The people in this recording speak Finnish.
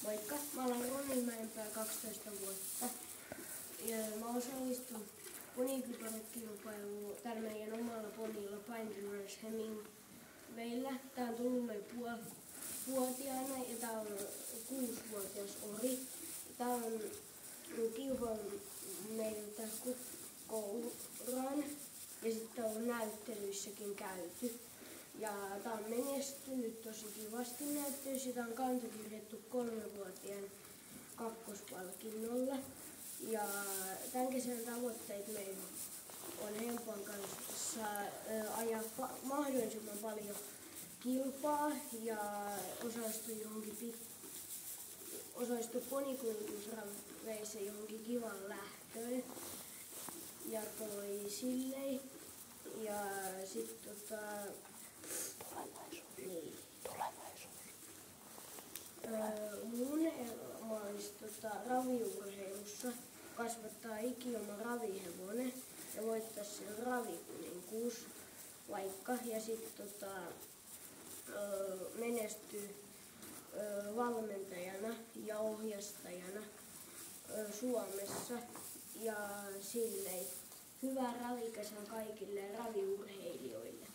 Moikka, mä olen Roni Mäenpää, 12 vuotta. Ja mä osallistun ponikilpailukilpailuun täällä meidän omalla ponilla Pine Rivers Hemingwayllä. Tää on tullut meidän vuotiaana ja tää on 6-vuotias ori. Tää on kilpailu meiltä kouraan ja sitten on näyttelyissäkin käyty. Ja tää on menestynyt tosi kivasti näyttelyissä. Tää on kantokirjattu 3-vuotiaan kakkospalkinnolla. Ja tämän kesän tavoitteet meillä on Hempan kanssa ajaa mahdollisimman paljon kilpaa ja osallistua ponikuljetusraveissa johonkin kivan lähtöön. Ja toi silleen. Ja sit mun unelma olisi raviurheilussa kasvattaa ikioma ravihevonen ja voittaa sen ravikuninkuus vaikka ja sitten menestyä valmentajana ja ohjastajana Suomessa ja silleen hyvää ravikesän kaikille raviurheilijoille.